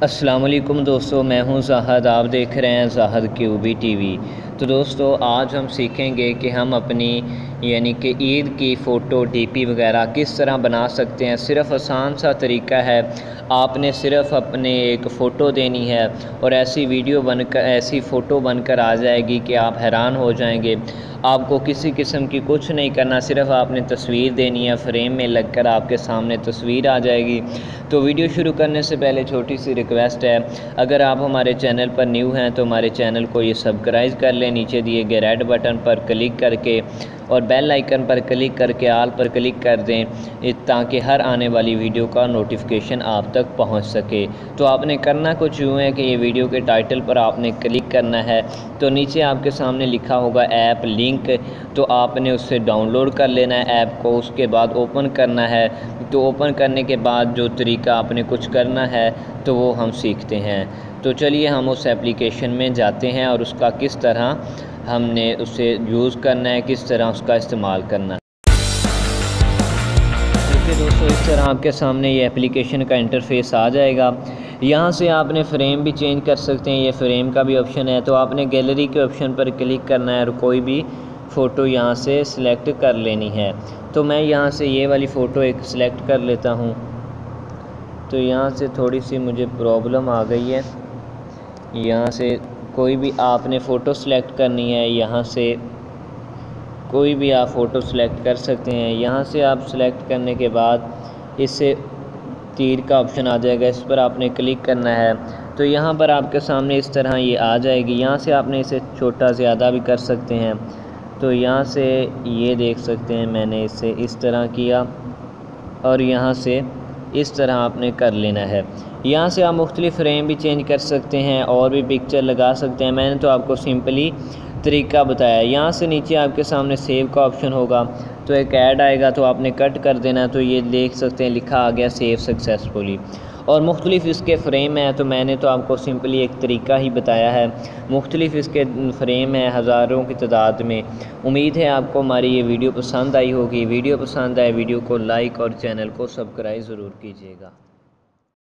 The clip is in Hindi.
अस्सलाम वालेकुम दोस्तों, मैं हूं ज़ाहद। आप देख रहे हैं ज़ाहद क्यूबी टीवी। तो दोस्तों आज हम सीखेंगे कि हम अपनी यानी कि ईद की फ़ोटो डीपी वगैरह किस तरह बना सकते हैं। सिर्फ़ आसान सा तरीका है, आपने सिर्फ़ अपने एक फ़ोटो देनी है और ऐसी वीडियो बनकर ऐसी फ़ोटो बनकर आ जाएगी कि आप हैरान हो जाएंगे। आपको किसी किस्म की कुछ नहीं करना, सिर्फ़ आपने तस्वीर देनी है, फ्रेम में लगकर आपके सामने तस्वीर आ जाएगी। तो वीडियो शुरू करने से पहले छोटी सी रिक्वेस्ट है, अगर आप हमारे चैनल पर न्यू हैं तो हमारे चैनल को ये सब्सक्राइब कर लें, नीचे दिए गए रेड बटन पर क्लिक करके और बेल आइकन पर क्लिक करके आल पर क्लिक कर दें ताकि हर आने वाली वीडियो का नोटिफिकेशन आप तक पहुंच सके। तो आपने करना कुछ यूँ है कि ये वीडियो के टाइटल पर आपने क्लिक करना है, तो नीचे आपके सामने लिखा होगा ऐप लिंक, तो आपने उससे डाउनलोड कर लेना है ऐप को। उसके बाद ओपन करना है, तो ओपन करने के बाद जो तरीका आपने कुछ करना है तो वो हम सीखते हैं। तो चलिए हम उस एप्लीकेशन में जाते हैं और उसका किस तरह हमने उसे यूज़ करना है, किस तरह उसका इस्तेमाल करना है। देखिए दोस्तों, इस तरह आपके सामने ये एप्लीकेशन का इंटरफेस आ जाएगा। यहाँ से आपने फ्रेम भी चेंज कर सकते हैं, ये फ्रेम का भी ऑप्शन है। तो आपने गैलरी के ऑप्शन पर क्लिक करना है और कोई भी फ़ोटो यहाँ से सिलेक्ट कर लेनी है। तो मैं यहाँ से ये वाली फ़ोटो एक सिलेक्ट कर लेता हूँ। तो यहाँ से थोड़ी सी मुझे प्रॉब्लम आ गई है। यहाँ से कोई भी आपने फ़ोटो सिलेक्ट करनी है, यहाँ से कोई भी आप फ़ोटो सिलेक्ट कर सकते हैं। यहाँ से आप सिलेक्ट करने के बाद इससे तीर का ऑप्शन आ जाएगा, इस पर आपने क्लिक करना है। तो यहाँ पर आपके सामने इस तरह ये आ जाएगी। यहाँ से आपने इसे छोटा ज़्यादा भी कर सकते हैं। तो यहाँ से ये देख सकते हैं मैंने इसे इस तरह किया और यहाँ से इस तरह आपने कर लेना है। यहाँ से आप मुख्तलिफ़ फ्रेम भी चेंज कर सकते हैं और भी पिक्चर लगा सकते हैं। मैंने तो आपको सिंपली तरीका बताया। यहाँ से नीचे आपके सामने सेव का ऑप्शन होगा, तो एक ऐड आएगा, तो आपने कट कर देना। तो ये देख सकते हैं लिखा आ गया सेव सक्सेसफुली। और मुख्तलिफ़ इसके फ़्रेम हैं, तो मैंने तो आपको सिंपली एक तरीका ही बताया है। मुख्तलिफ़ इसके फ़्रेम हैं हज़ारों की तादाद में। उम्मीद है आपको हमारी ये वीडियो पसंद आई होगी। वीडियो पसंद आए वीडियो को लाइक और चैनल को सब्सक्राइब ज़रूर कीजिएगा।